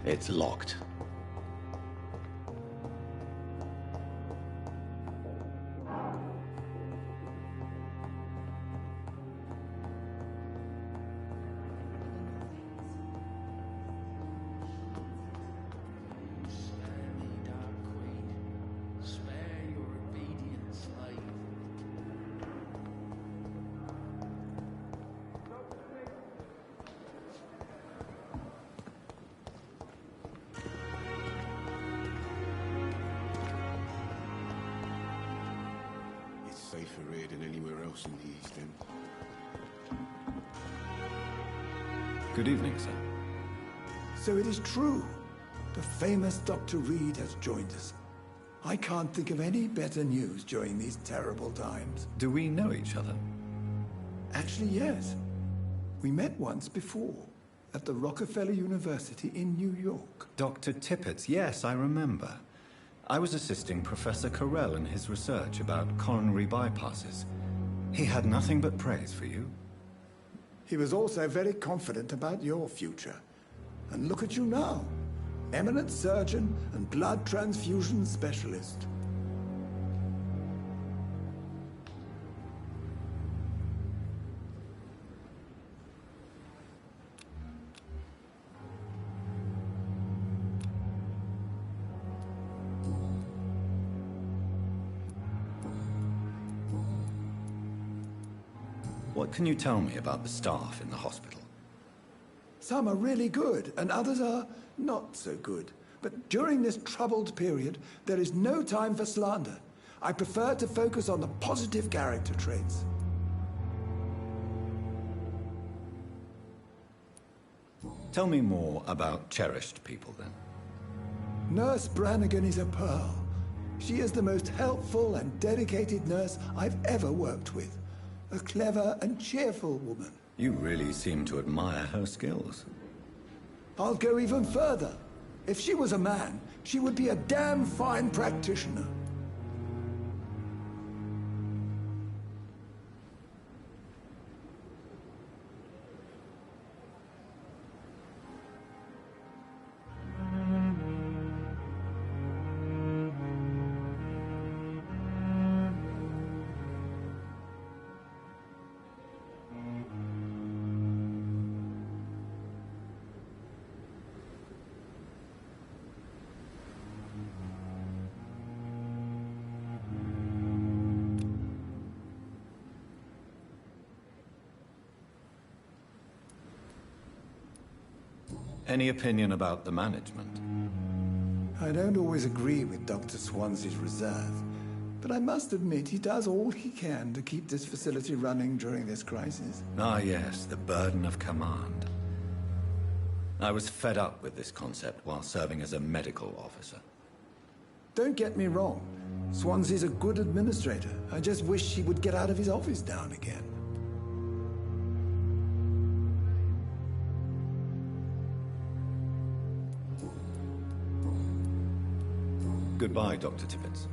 It's locked. Safer here than anywhere else in the East End. Good evening, sir. So it is true. The famous Dr. Reed has joined us. I can't think of any better news during these terrible times. Do we know each other? Actually, yes. We met once before, at the Rockefeller University in New York. Dr. Tippett, yes, I remember. I was assisting Professor Carell in his research about coronary bypasses. He had nothing but praise for you. He was also very confident about your future. And look at you now. Eminent surgeon and blood transfusion specialist. What can you tell me about the staff in the hospital? Some are really good, and others are not so good. But during this troubled period, there is no time for slander. I prefer to focus on the positive character traits. Tell me more about cherished people, then. Nurse Brannigan is a pearl. She is the most helpful and dedicated nurse I've ever worked with. A clever and cheerful woman. You really seem to admire her skills. I'll go even further. If she was a man, she would be a damn fine practitioner. Any opinion about the management? I don't always agree with Dr. Swansea's reserve, but I must admit he does all he can to keep this facility running during this crisis. Ah, yes, the burden of command. I was fed up with this concept while serving as a medical officer. Don't get me wrong. Swansea's a good administrator. I just wish he would get out of his office now and again. Goodbye, Dr. Tippett.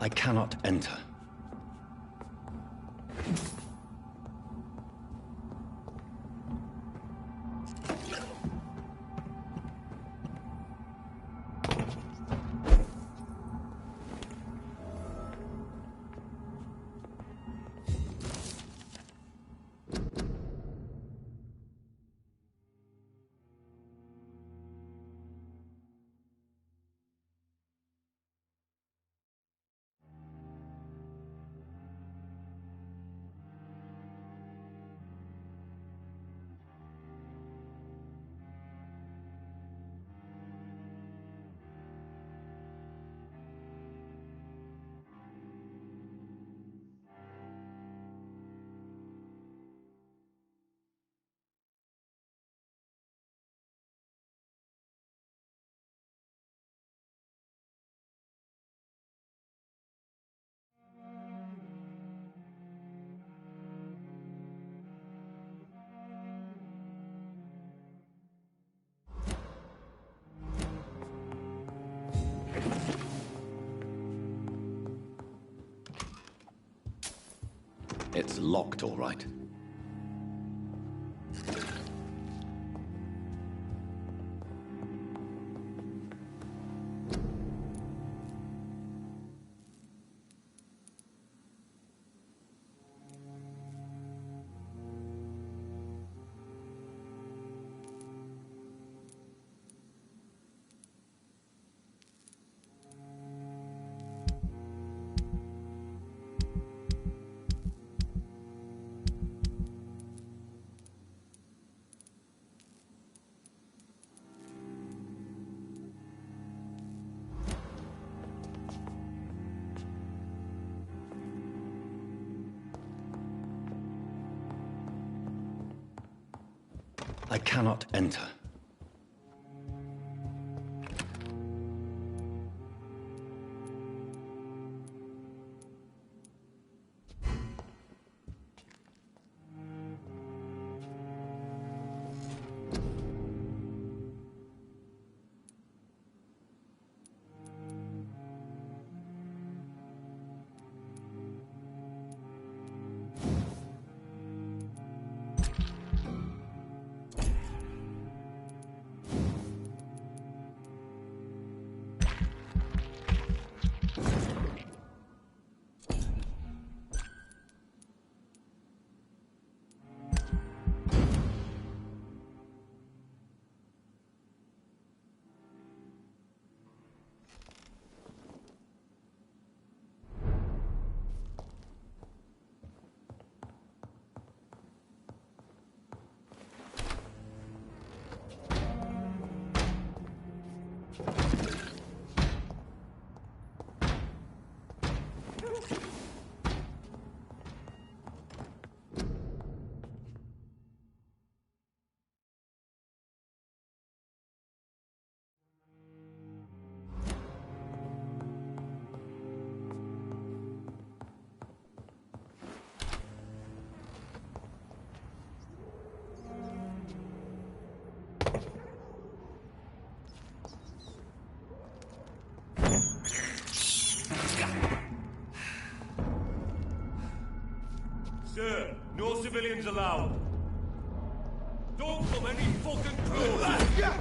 I cannot enter. It's locked, all right. I cannot enter. Sir, no civilians allowed. Don't come any fucking closer.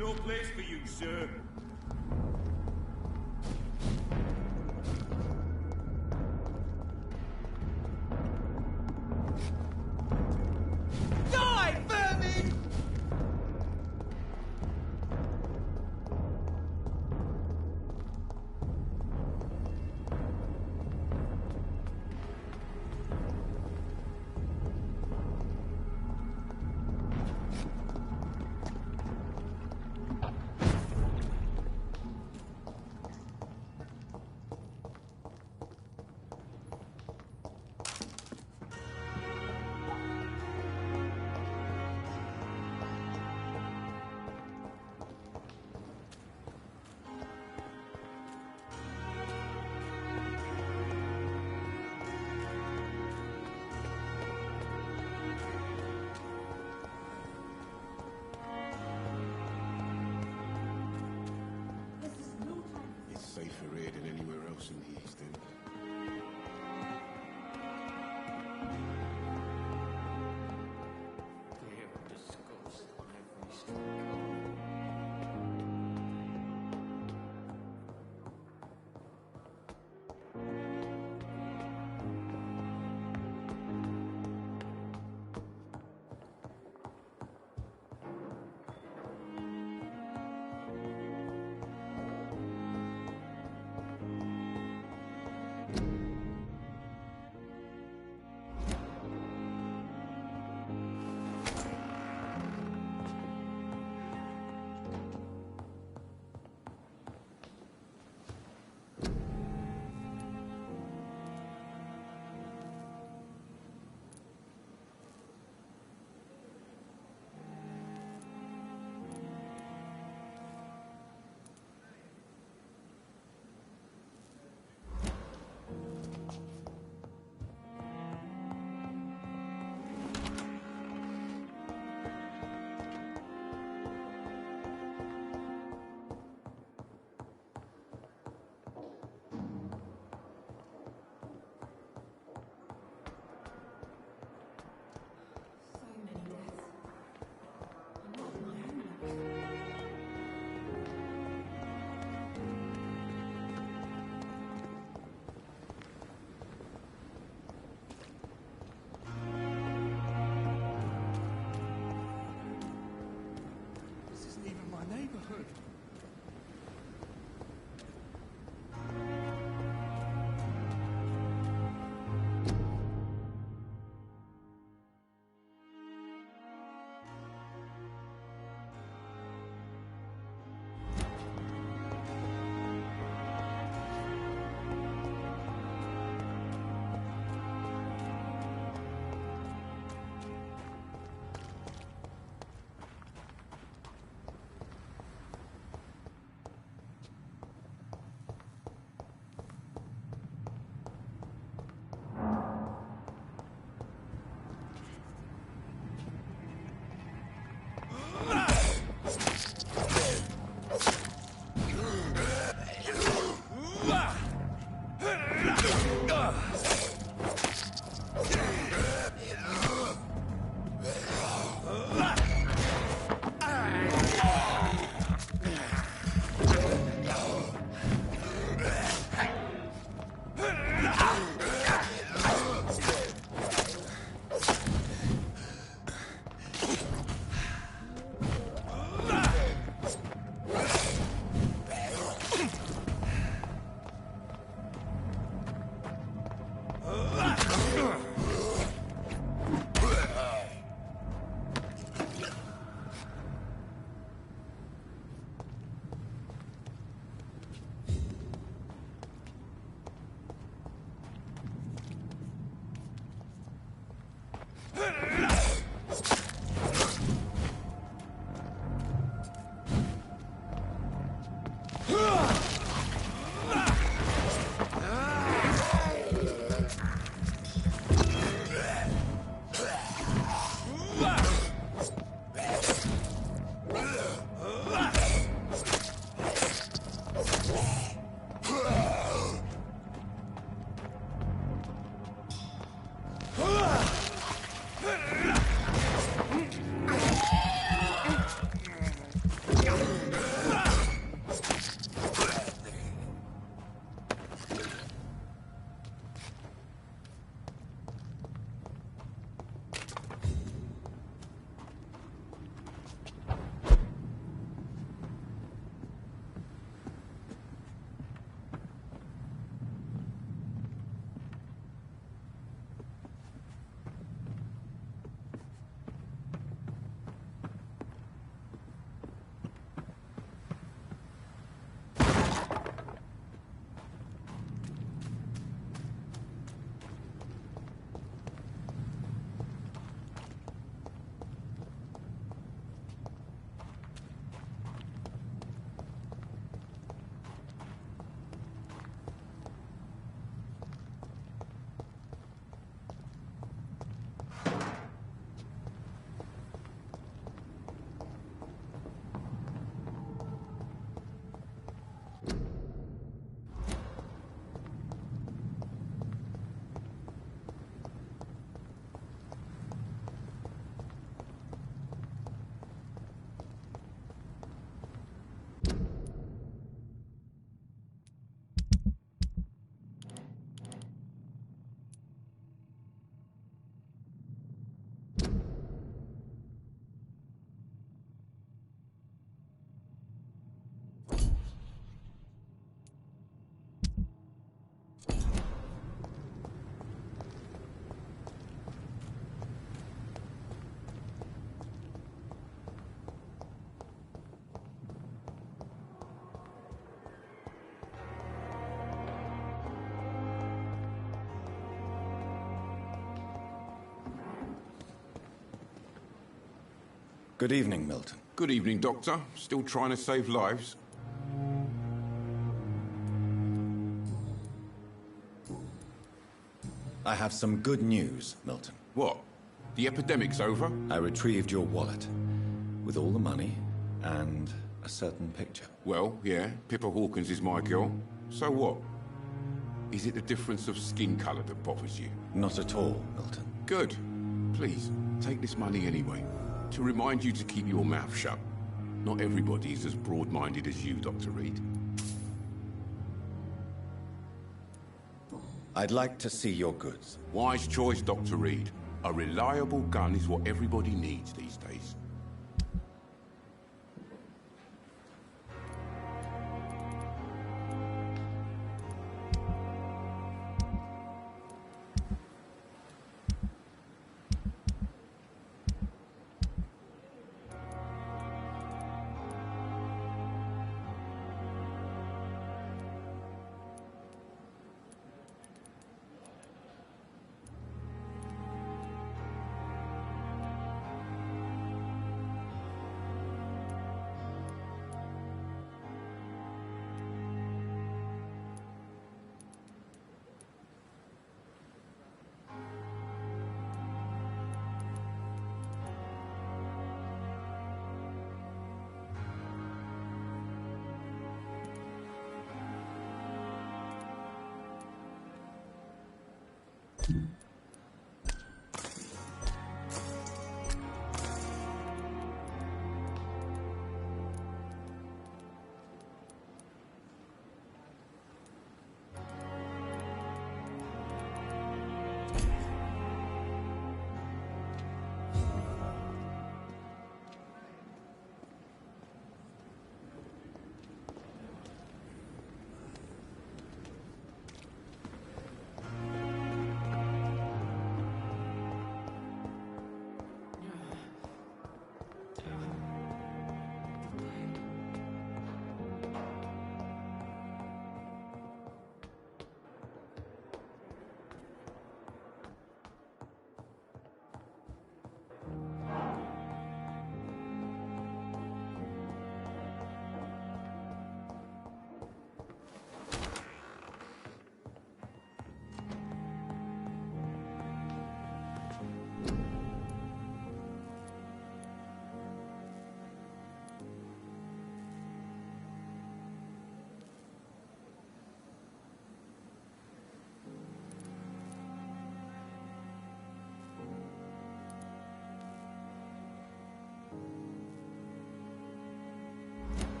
no place for you, sir. Die, vermin! It's safer here than anywhere else in the East End. Good evening, Milton. Good evening, Doctor. Still trying to save lives? I have some good news, Milton. What? The epidemic's over? I retrieved your wallet with all the money and a certain picture. Well, yeah, Pippa Hawkins is my girl. So what? Is it the difference of skin colour that bothers you? Not at all, Milton. Good. Please, take this money anyway. To remind you to keep your mouth shut. Not everybody is as broad-minded as you, Dr. Reed. I'd like to see your goods. Wise choice, Dr. Reed. A reliable gun is what everybody needs these days.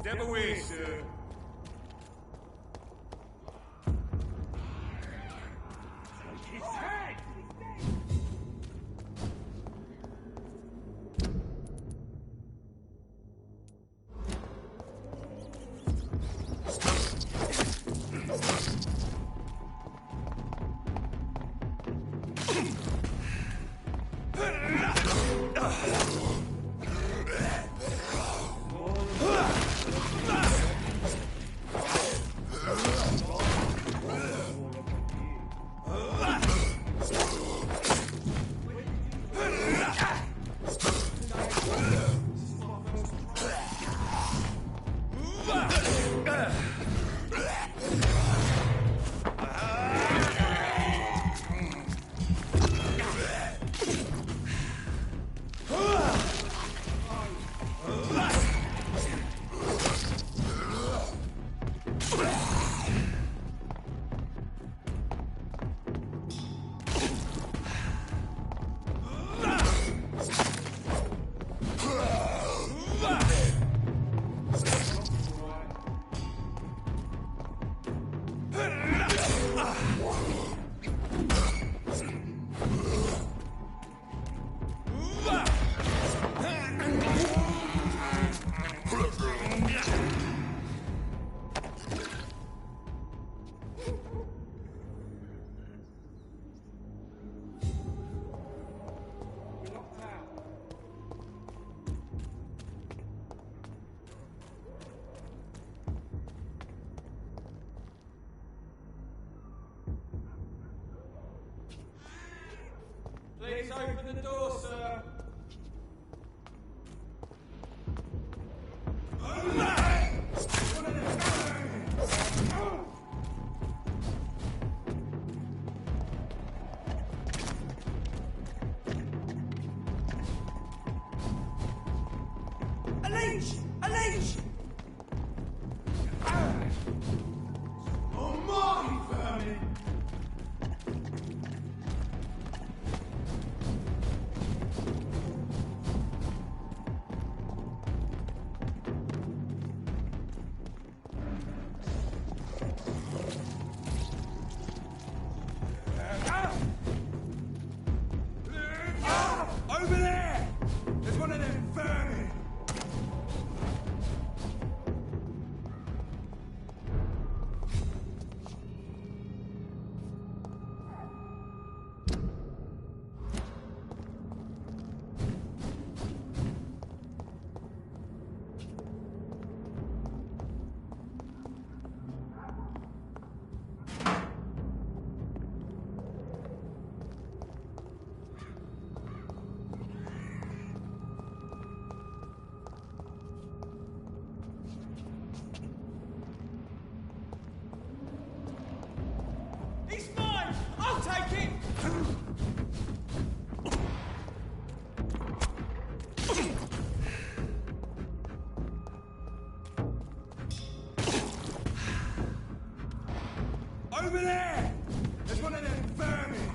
Step away, sir. His head! Please open the door, sir. Over there! There's one of them vermin! He's mine! I'll take it! Over there! There's one of them vermin!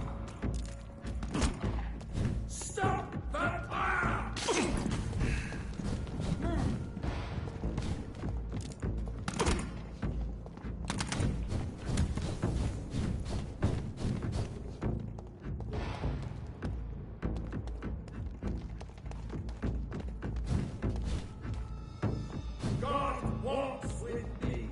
Stop! Vampyr! God walks with me.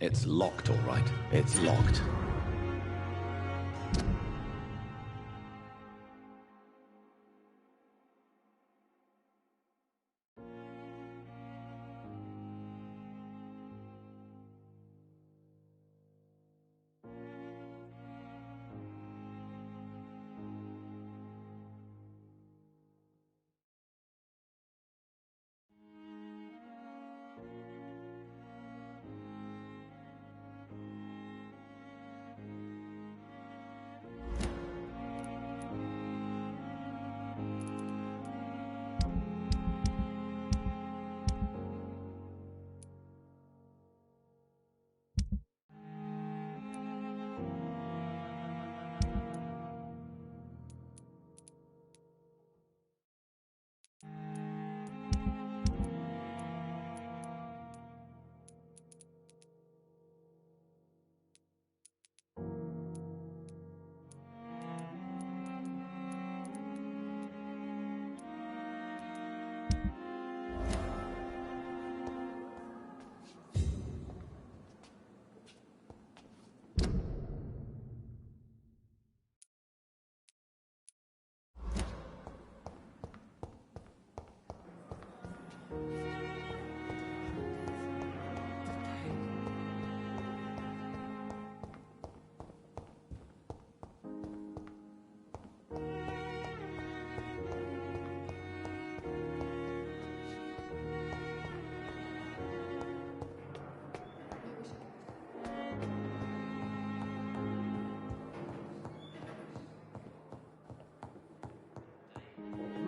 It's locked, all right. It's locked.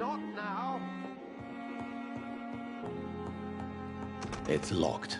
Not now. It's locked.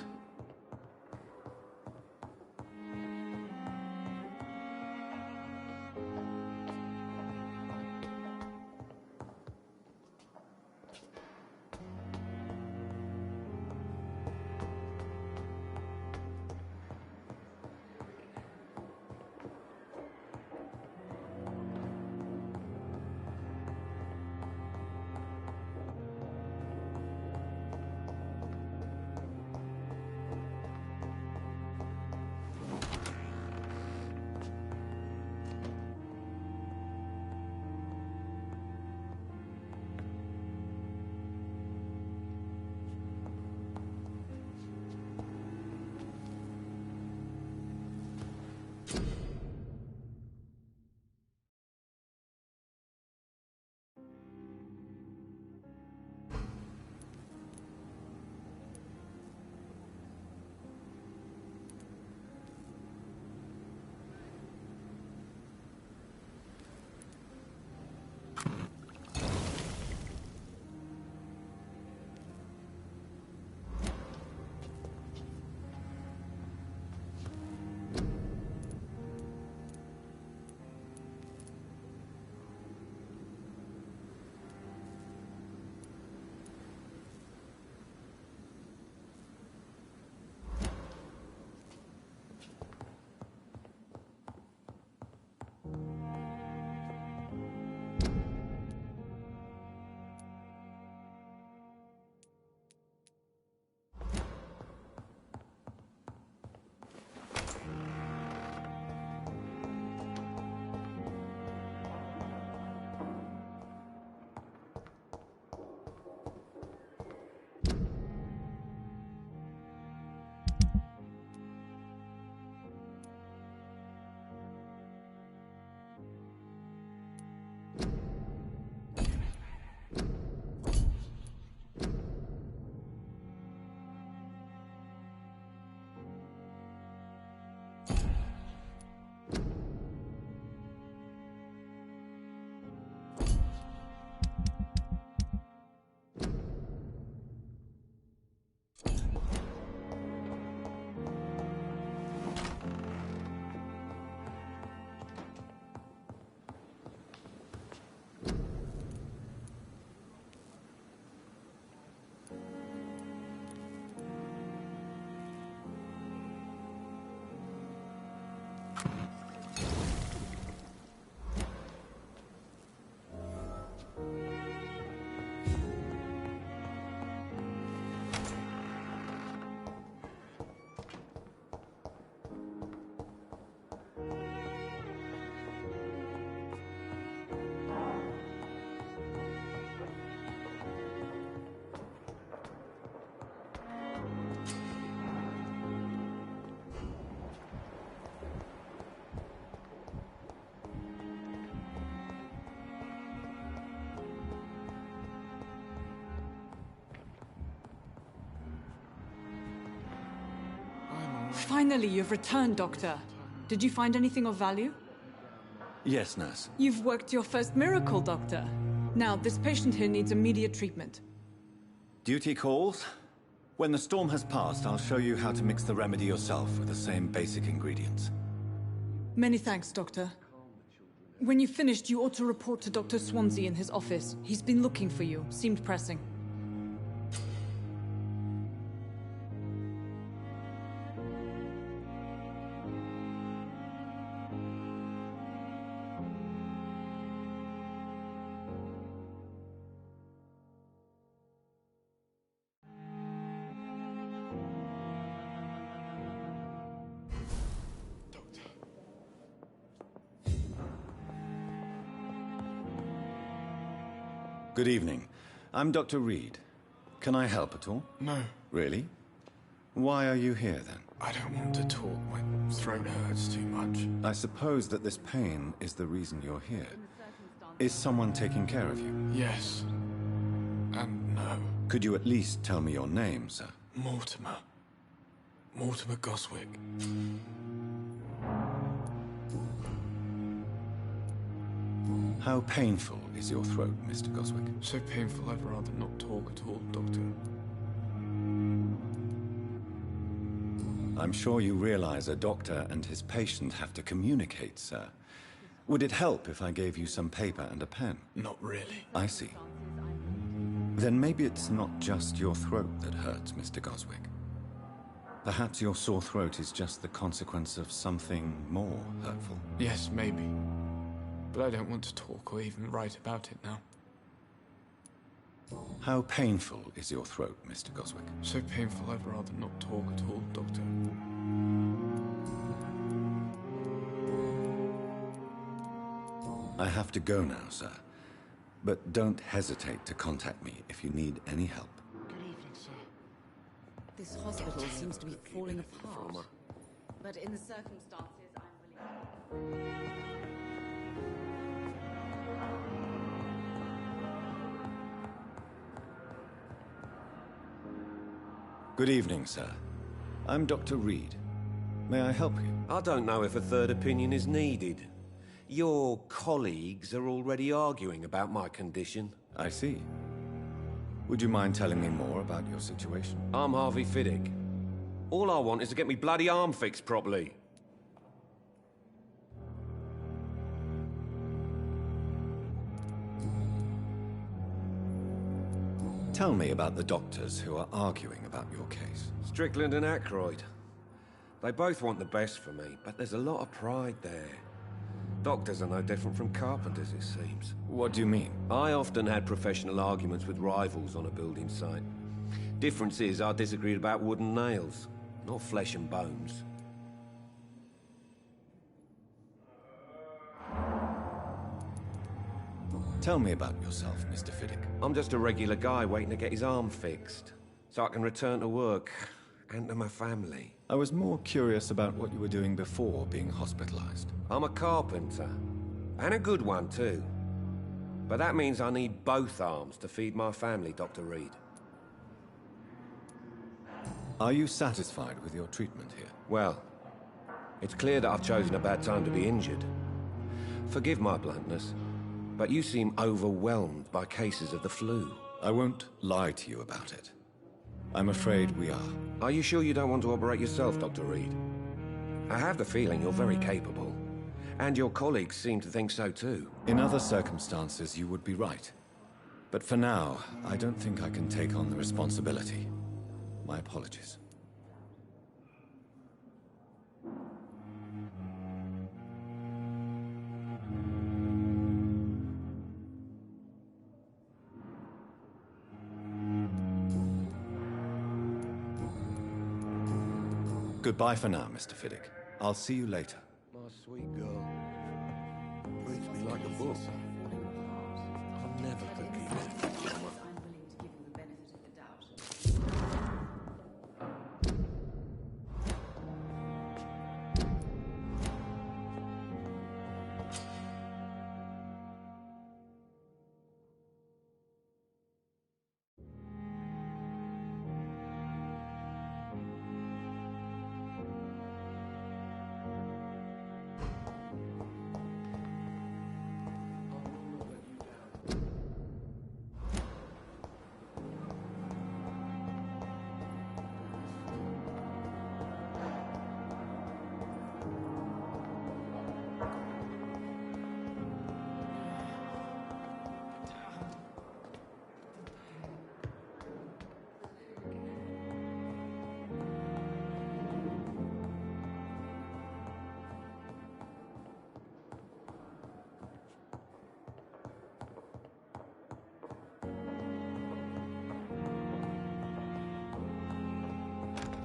Finally, you've returned, Doctor. Did you find anything of value? Yes, nurse. You've worked your first miracle, Doctor. Now, this patient here needs immediate treatment. Duty calls. When the storm has passed, I'll show you how to mix the remedy yourself with the same basic ingredients. Many thanks, Doctor. When you've finished, you ought to report to Dr. Swansea in his office. He's been looking for you. Seemed pressing. Good evening. I'm Dr. Reed. Can I help at all? No, Really? Why are you here, then? I don't want to talk. My throat hurts too much. I suppose that this pain is the reason you're here. Is someone taking care of you? Yes. And no. Could you at least tell me your name, sir? Mortimer. Mortimer Goswick. How painful is your throat, Mr. Goswick? So painful I'd rather not talk at all, Doctor. I'm sure you realize a doctor and his patient have to communicate, sir. Would it help if I gave you some paper and a pen? Not really. I see. Then maybe it's not just your throat that hurts, Mr. Goswick. Perhaps your sore throat is just the consequence of something more hurtful. Yes, maybe. But I don't want to talk or even write about it now. How painful is your throat, Mr. Goswick? So painful I'd rather not talk at all, Doctor. I have to go now, sir. But don't hesitate to contact me if you need any help. Good evening, sir. This hospital seems to be falling apart. But in the circumstances, I'm willing... Good evening, sir. I'm Dr. Reed. May I help you? I don't know if a third opinion is needed. Your colleagues are already arguing about my condition. I see. Would you mind telling me more about your situation? I'm Harvey Fiddick. All I want is to get me bloody arm fixed properly. Tell me about the doctors who are arguing about your case. Strickland and Aykroyd. They both want the best for me, but there's a lot of pride there. Doctors are no different from carpenters, it seems. What do you mean? I often had professional arguments with rivals on a building site. Difference is, I disagreed about wooden nails, not flesh and bones. Tell me about yourself, Mr. Fiddick. I'm just a regular guy waiting to get his arm fixed, so I can return to work and to my family. I was more curious about what you were doing before being hospitalized. I'm a carpenter, and a good one too. But that means I need both arms to feed my family, Dr. Reed. Are you satisfied with your treatment here? Well, it's clear that I've chosen a bad time to be injured. Forgive my bluntness, but you seem overwhelmed by cases of the flu. I won't lie to you about it. I'm afraid we are. Are you sure you don't want to operate yourself, Dr. Reed? I have the feeling you're very capable. And your colleagues seem to think so too. In other circumstances, you would be right. But for now, I don't think I can take on the responsibility. My apologies. Goodbye for now, Mr. Fiddick. I'll see you later. My sweet girl. Reads me like a book. I'll never forgive her. I'm willing to give him the benefit of the doubt.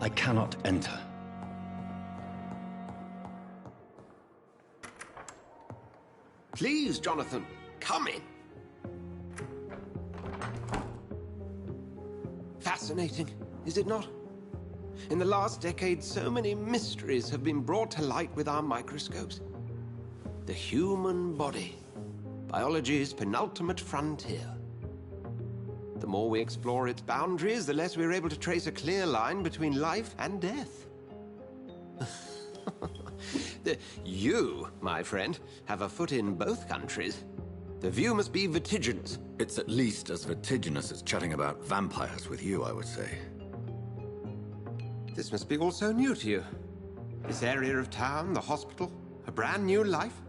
I cannot enter. Please, Jonathan, come in. Fascinating, is it not? In the last decade, so many mysteries have been brought to light with our microscopes. The human body, biology's penultimate frontier. The more we explore its boundaries, the less we're able to trace a clear line between life and death. You, my friend, have a foot in both countries. The view must be vertiginous. It's at least as vertiginous as chatting about vampires with you, I would say. This must be all so new to you. This area of town, the hospital, a brand new life.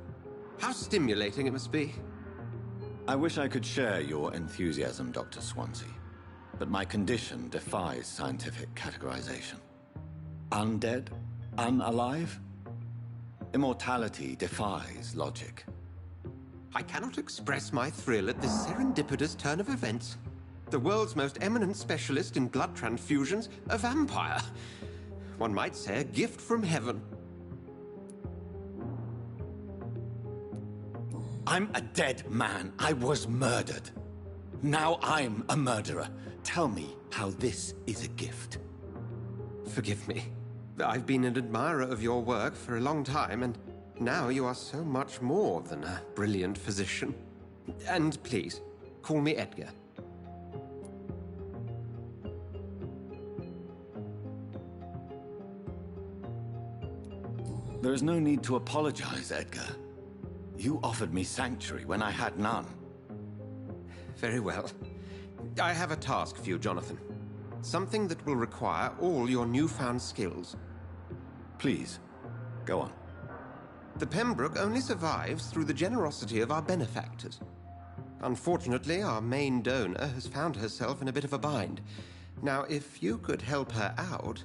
How stimulating it must be. I wish I could share your enthusiasm, Dr. Swansea, but my condition defies scientific categorization. Undead? Unalive? Immortality defies logic. I cannot express my thrill at this serendipitous turn of events. The world's most eminent specialist in blood transfusions, a vampire. One might say a gift from heaven. I'm a dead man. I was murdered. Now I'm a murderer. Tell me how this is a gift. Forgive me. I've been an admirer of your work for a long time, and now you are so much more than a brilliant physician. And please, call me Edgar. There is no need to apologize, Edgar. You offered me sanctuary when I had none. Very well. I have a task for you, Jonathan. Something that will require all your newfound skills. Please, go on. The Pembroke only survives through the generosity of our benefactors. Unfortunately, our main donor has found herself in a bit of a bind. Now, if you could help her out...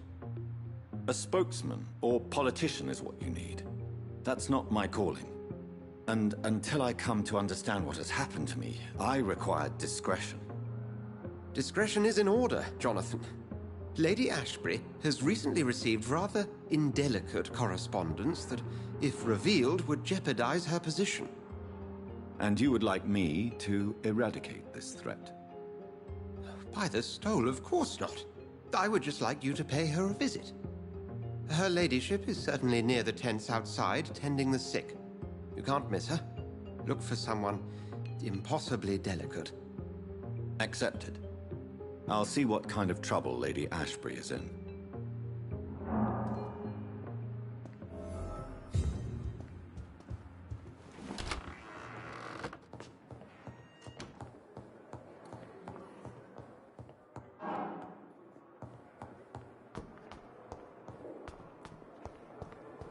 A spokesman or politician is what you need. That's not my calling. And until I come to understand what has happened to me, I require discretion. Discretion is in order, Jonathan. Lady Ashbury has recently received rather indelicate correspondence that, if revealed, would jeopardize her position. And you would like me to eradicate this threat? By the stole, of course not. I would just like you to pay her a visit. Her ladyship is certainly near the tents outside, tending the sick. You can't miss her. Look for someone impossibly delicate. Accepted. I'll see what kind of trouble Lady Ashbury is in.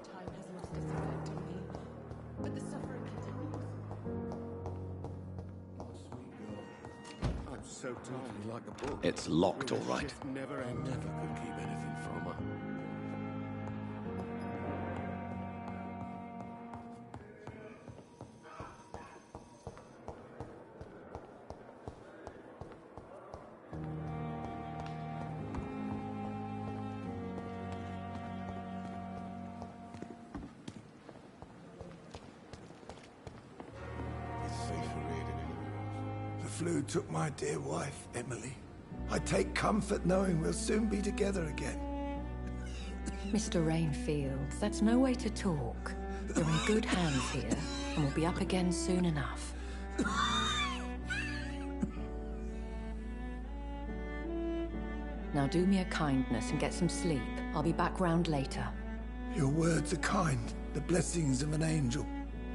Time has lost its effect on me, but the suffering continues. I'm so tired, like a book. It's locked, all right. Shift never end. Never could keep anything from her. It's safer here than anywhere else. The flu took my dear wife, Emily. I take comfort knowing we'll soon be together again. Mr. Rainfield, that's no way to talk. You're in good hands here, and we'll be up again soon enough. Now do me a kindness and get some sleep. I'll be back round later. Your words are kind, the blessings of an angel.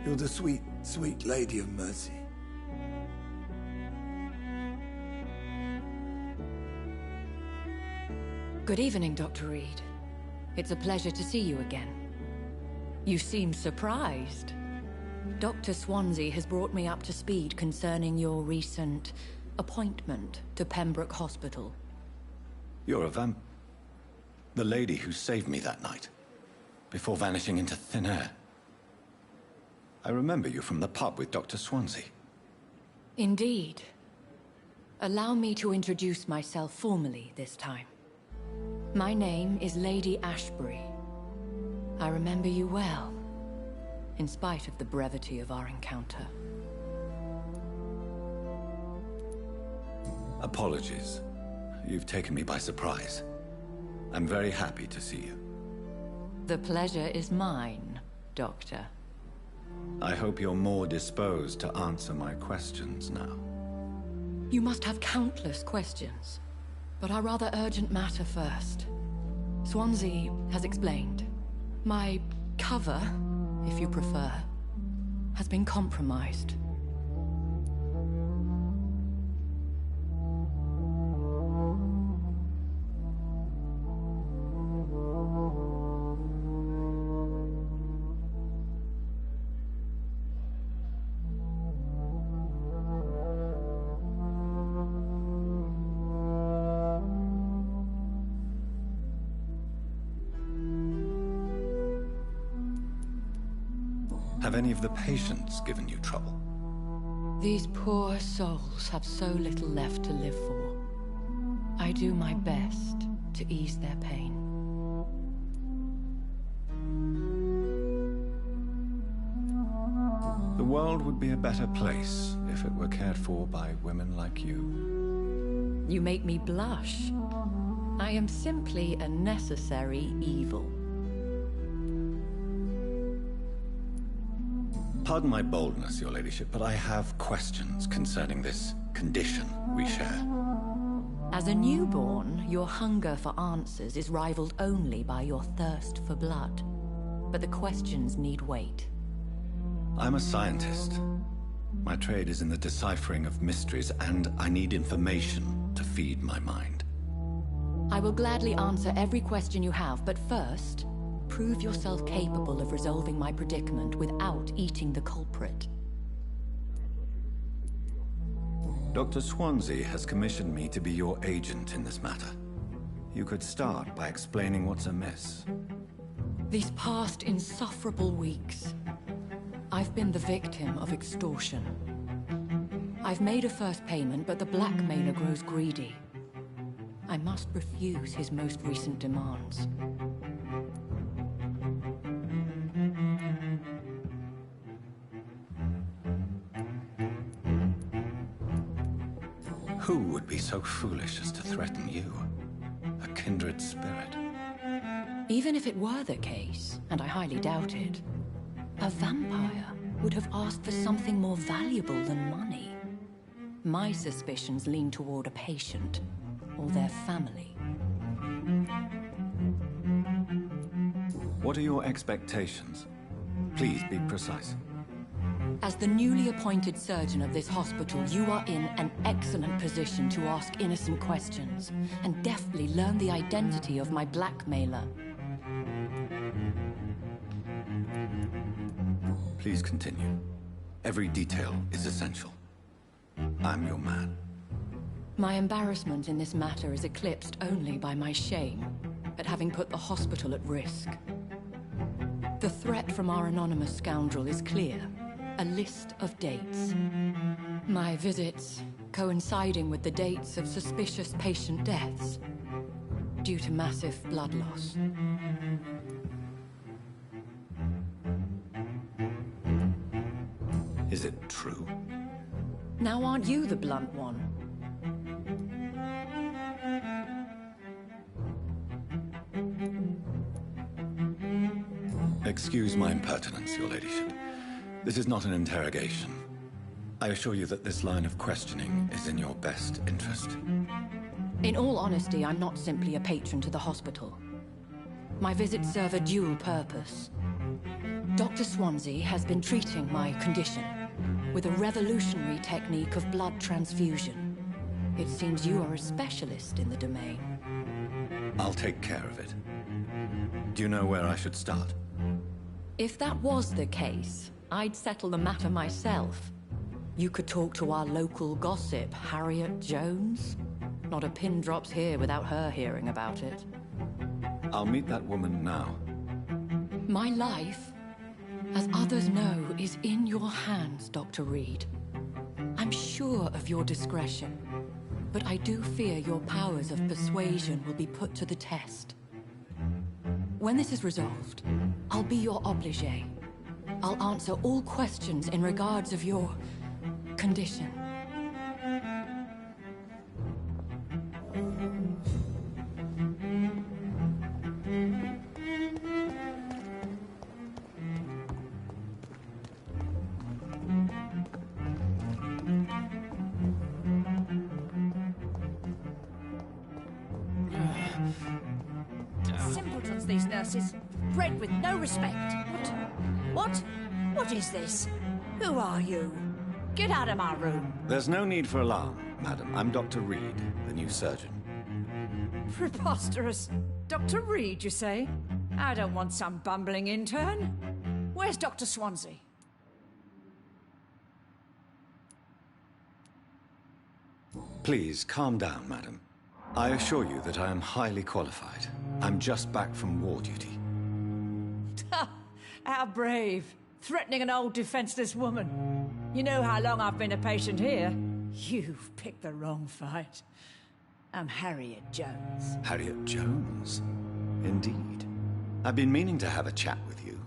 You're the sweet, sweet Lady of Mercy. Good evening, Dr. Reed. It's a pleasure to see you again. You seem surprised. Dr. Swansea has brought me up to speed concerning your recent appointment to Pembroke Hospital. You're a the lady who saved me that night, before vanishing into thin air. I remember you from the pub with Dr. Swansea. Indeed. Allow me to introduce myself formally this time. My name is Lady Ashbury. I remember you well, in spite of the brevity of our encounter. Apologies. You've taken me by surprise. I'm very happy to see you. The pleasure is mine, Doctor. I hope you're more disposed to answer my questions now. You must have countless questions, but our rather urgent matter first. Swansea has explained. My cover if you prefer, has been compromised. Have any of the patients given you trouble? These poor souls have so little left to live for. I do my best to ease their pain. The world would be a better place if it were cared for by women like you. You make me blush. I am simply a necessary evil. Pardon my boldness, your ladyship, but I have questions concerning this condition we share. As a newborn, your hunger for answers is rivaled only by your thirst for blood. But the questions need wait. I'm a scientist. My trade is in the deciphering of mysteries, and I need information to feed my mind. I will gladly answer every question you have, but first, prove yourself capable of resolving my predicament without eating the culprit. Dr. Swansea has commissioned me to be your agent in this matter. You could start by explaining what's amiss. These past insufferable weeks, I've been the victim of extortion. I've made a first payment, but the blackmailer grows greedy. I must refuse his most recent demands. Who would be so foolish as to threaten you? A kindred spirit. Even if it were the case, and I highly doubt it, a vampire would have asked for something more valuable than money. My suspicions lean toward a patient, or their family. What are your expectations? Please be precise. As the newly appointed surgeon of this hospital, you are in an excellent position to ask innocent questions and deftly learn the identity of my blackmailer. Please continue. Every detail is essential. I'm your man. My embarrassment in this matter is eclipsed only by my shame at having put the hospital at risk. The threat from our anonymous scoundrel is clear. A list of dates. My visits coinciding with the dates of suspicious patient deaths due to massive blood loss. Is it true? Now aren't you the blunt one? Excuse my impertinence, your ladyship. This is not an interrogation. I assure you that this line of questioning is in your best interest. In all honesty, I'm not simply a patron to the hospital. My visits serve a dual purpose. Dr. Swansea has been treating my condition with a revolutionary technique of blood transfusion. It seems you are a specialist in the domain. I'll take care of it. Do you know where I should start? If that was the case, I'd settle the matter myself. You could talk to our local gossip, Harriet Jones. Not a pin drops here without her hearing about it. I'll meet that woman now. My life, as others know, is in your hands, Dr. Reed. I'm sure of your discretion, but I do fear your powers of persuasion will be put to the test. When this is resolved, I'll be your obligé. I'll answer all questions in regards of your condition. Simpletons, these nurses. Bred with no respect. What? What? What is this? Who are you? Get out of my room. There's no need for alarm, madam. I'm Dr. Reed, the new surgeon. Preposterous. Dr. Reed, you say? I don't want some bumbling intern. Where's Dr. Swansea? Please, calm down, madam. I assure you that I am highly qualified. I'm just back from war duty. How brave. Threatening an old defenseless woman. You know how long I've been a patient here? You've picked the wrong fight. I'm Harriet Jones. Harriet Jones? Indeed. I've been meaning to have a chat with you.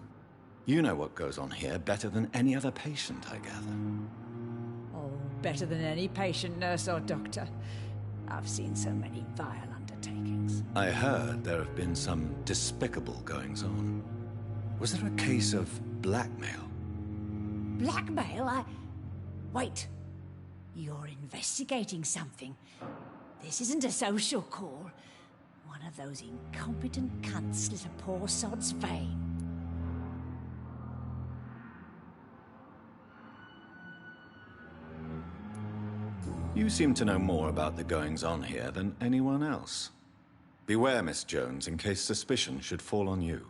You know what goes on here better than any other patient, I gather. Oh, better than any patient, nurse or doctor. I've seen so many vile undertakings. I heard there have been some despicable goings-on. Was there a case of blackmail? Blackmail? Wait. You're investigating something. This isn't a social call. One of those incompetent cunts slit a poor sod's vein. You seem to know more about the goings-on here than anyone else. Beware, Miss Jones, in case suspicion should fall on you.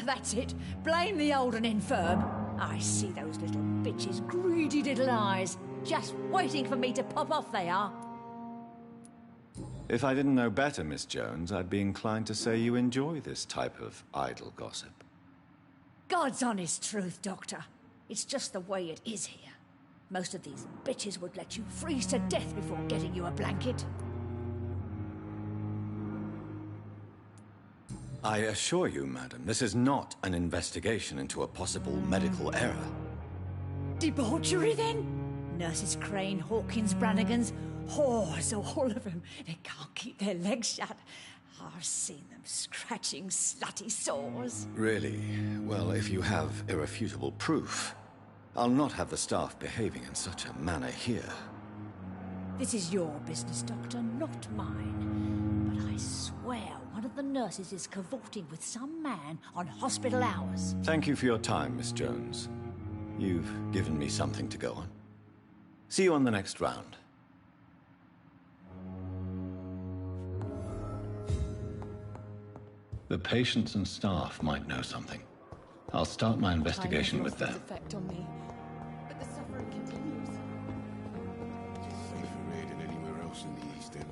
That's it. Blame the old and infirm. I see those little bitches' greedy little eyes. Just waiting for me to pop off, they are. If I didn't know better, Miss Jones, I'd be inclined to say you enjoy this type of idle gossip. God's honest truth, Doctor. It's just the way it is here. Most of these bitches would let you freeze to death before getting you a blanket. I assure you, madam, this is not an investigation into a possible medical error. Debauchery, then? Nurses Crane, Hawkins, Brannigans, whores, all of them. They can't keep their legs shut. I've seen them scratching slutty sores. Really? Well, if you have irrefutable proof, I'll not have the staff behaving in such a manner here. This is your business, Doctor, not mine. But I swear one of the nurses is cavorting with some man on hospital hours. Thank you for your time, Miss Jones. You've given me something to go on. See you on the next round. The patients and staff might know something. I'll start my investigation with them. Effect on me, but the suffering continues. Safer here than anywhere else in the East End.